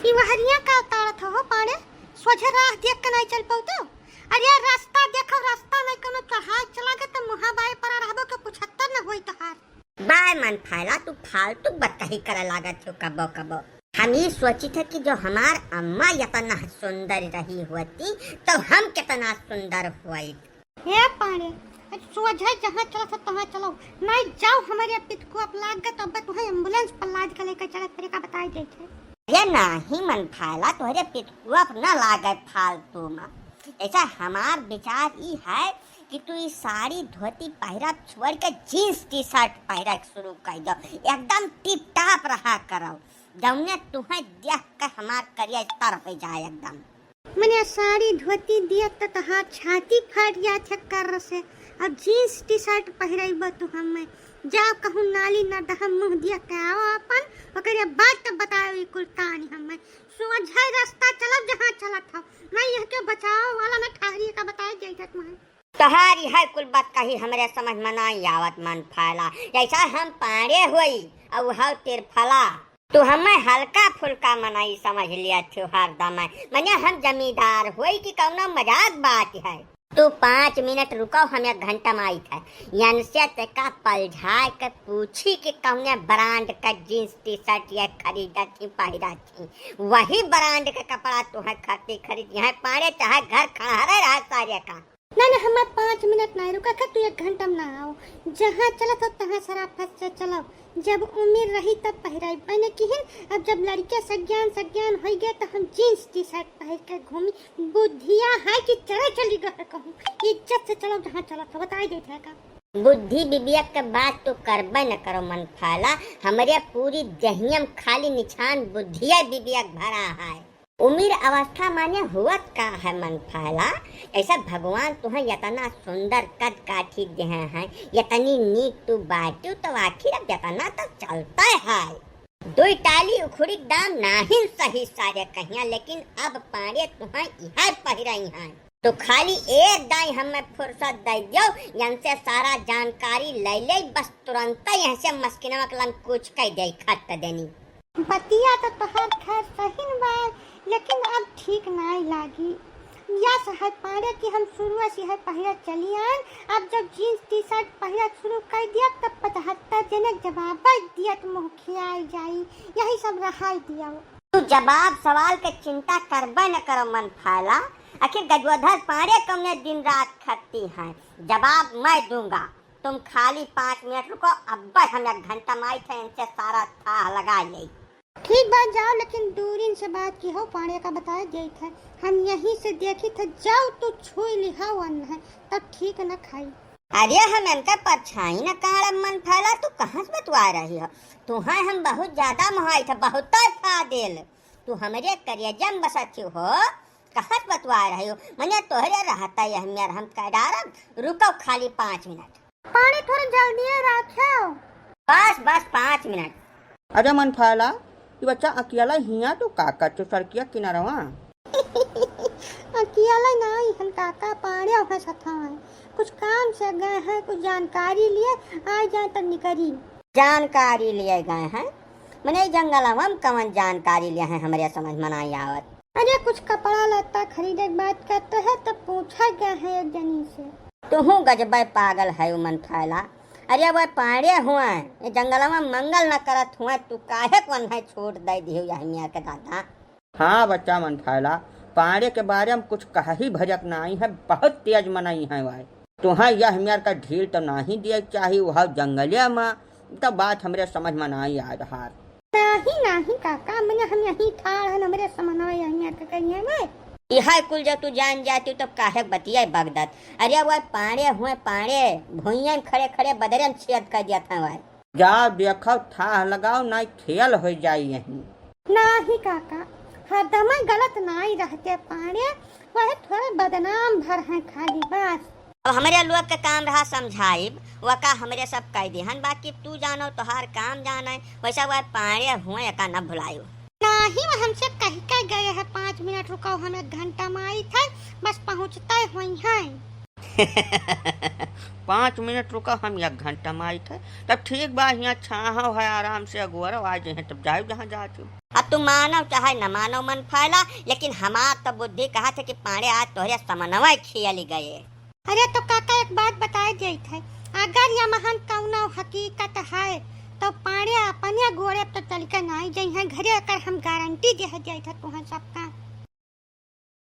इवहरिया का उतारत हो पाड़े सोझे राह देख के नहीं चल पाऊ। अरे रास्ता देखो, रास्ता नहीं कोनो चढ़ाई चला के तो मुहा बाए पर रहबो के 75 न होई तहार। बाय मन फैला तू फालतू बतही करे लागत हो कबो कबो। हम ये सोची थे कि जो हमार अम्मा इतना सुंदर रही होती तो हम कितना सुंदर हुई। हे पाड़े सोझे जहाँ चला था तहाँ चलो, नहीं जाओ हमारे पित को अब लाग गए तब तुम्हें एम्बुलेंस पर लाद के लेकर चले तरीका बताई दे थे। ये नहीं मन फैला तोहरे पिटकुआ न लागे फालतू में। ऐसा हमार विचार ई है कि तू ये साड़ी धोती पहरा छोड़ के जीन्स टी शर्ट पहरा शुरू कर दो, एकदम टिप टाप रहा करो। जौने तुम्हें देख के हमार करिया तर हो जाए एकदम। मैंने साड़ी धोती दिया तो तहार छाती फट गया थे कर से, अब जीन्स टी शर्ट पहराइब तू हमें जा कहूँ नाली ना दह मुँह दिया के आओ अपन ओकरे बात तो बताओ कुल कहानी हमें सोझा रास्ता चलब जहाँ चला था नहीं यह के बचाओ वाला मैं ठहरी का बताया जाएगा तुम्हें। तोहारी है कुल बात कही हमरे समझ में नहीं आवत मन फैला। ऐसा हम पाड़े हुई और हाउ तेर फला तो हमें हल्का फुल्का मनाई समझ लिया त्योहार दमे मने हम जमींदार हुई कि कौनो मजाक बात है। तू 5 मिनट रुको, हम 1 घंटा में आई था यनसे तका पलझाए के पूछी कि कौने ब्रांड का जीन्स टी शर्ट ये खरीदा थी पहरा थी, वही ब्रांड का कपड़ा तुम्हें खरीद यहाँ पाड़े चाहे घर खड़ा रहा सारे का। नहीं हमें 5 मिनट नहीं रुका था, तू 1 घंटा में ना आओ जहाँ चला था तहाँ सराफत से चलो। जब उम्र रही तब पहराई मैंने की है, अब जब लड़के सज्ञान हो गए तो हम जीन्स टी शर्ट पहन के घूमी। बुद्धिया है कि चढ़े चली गए कहूँ इज्जत से चलो जहाँ चला था बताई देते का। बुद्धि विवेक के बात तो करबे न करो मन फैला, हमारे पूरी दहियम खाली निछान बुद्धिया विवेक भरा है। उम्र अवस्था माने हुआत का है मन फैला। ऐसा भगवान तुम्हें इतना सुंदर कद काठी दे हैं, इतनी नीक तू बाटू तो आखिर अब इतना तो चलता है। 2 टाली उखड़ी दाम नहीं सही सारे कहिया, लेकिन अब पाड़े तुम्हें यह पहिराई हैं तो खाली एक दाई हमें फुर्सत दे दो यन से सारा जानकारी ले ले, बस तुरंत यहाँ से मस्किनवा कलम कुछ कह दे खट देनी। बतिया तो तोहार खैर सही न बा, लेकिन अब ठीक नहीं लागी। या सहज पाड़े कि हम शुरू से है पहरा चली आन, अब जब जीन्स टी शर्ट पहरा शुरू कर दिया तब 75 जनक जवाब दिया तो मुँह खियाई जाई, यही सब रहा दिया। तू जवाब सवाल के चिंता करबे न करो मन फैला, आखिर गजवधर पाड़े कमने दिन रात खटती हैं, जवाब मैं दूंगा। तुम खाली 5 मिनट रुको, अब हम 1 घंटा में आई थे इनसे सारा था लगा ले। ठीक बात जाओ, लेकिन दूरी से बात की हो पाड़े का बताया गई था, हम यहीं से देखी थे जाओ तो छुई लिहा वन है तब ठीक न खाई। अरे हम इनका परछाई न कार मन फैला, तू कहाँ से बतवा रही हो? तुम्हें हम बहुत ज्यादा महाई था, बहुत था दिल तू हमारे करियजम बसती हो, कहाँ से बतवा रही हो? मैंने तोहरे रहता है हम कह डारम, रुको खाली 5 मिनट। पानी थोड़ा जल्दी रखो, बस 5 मिनट। अरे मन फैला ये बच्चा अकेला हिया तो काका तो सड़किया किनारवा अकेला नहीं हम काका पाड़े है सथा है, कुछ काम से गए हैं, कुछ जानकारी लिए आ जाए तो निकली। जानकारी लिए गए हैं मैंने जंगल हम कवन जानकारी लिए हैं हमारे समझ में नहीं आवत। अरे कुछ कपड़ा लत्ता खरीदे की बात करते हैं तो पूछा गया है एक जनी से। तू गजबे पागल है मन फैला। अरे वह पाड़े हुए जंगल में मंगल न करत हुए, तू काहे कौन है छोड़ दे दियो यहाँ के दादा। हाँ बच्चा मन फैला, पाड़े के बारे में कुछ कहा ही भजक नहीं है, बहुत तेज मनाई है भाई। तुम्हें यह मेर का ढील तो नहीं दिया चाहिए, वह जंगलिया में तो बात हमारे समझ में नहीं आ रहा। नहीं काका मैंने हम यही था हमारे समझ में यही कहिए ना यह कुल जब तू जान जाती तब काहे बतिया बगदत। अरे वह पाड़े हुए पाड़े भुइया खड़े खड़े बदरन छेद कर दिया था वह। जाओ देखो था लगाओ नहीं खेल हो जाए यही। नहीं काका हरदम गलत नहीं रहते पाड़े, वह थोड़ा बदनाम भर है खाली बस। अब हमारे लोग का काम रहा समझाइब, वह का हमारे सब कह दिहन, बाकी तू जानो तोहार काम जाने वैसा वह पाड़े हुए का न भुलायो। नहीं वो हमसे कहीं कह गए हैं 5 मिनट रुको, हम 1 घंटा में आई थे बस पहुँचते हुई हैं। 5 मिनट रुका, हम 1 घंटा में आई थे। तब ठीक बा, यहाँ छाहो है आराम से, अगुअर आज हैं तब जाओ जहाँ जाती हूँ। अब तुम मानो चाहे न मानो मन फाला, लेकिन हमार तो बुद्धि कहा थे कि पाड़े आज तोहरे समनवा खियाली गए। अरे तो काका एक बात बताए जाइत है, अगर यह महान कौनो हकीकत है तो पाड़े अपने गोड़े तो चल के नहीं जाइ है घरे, अगर हम गारंटी दे जाइत है तुहाँ सबका।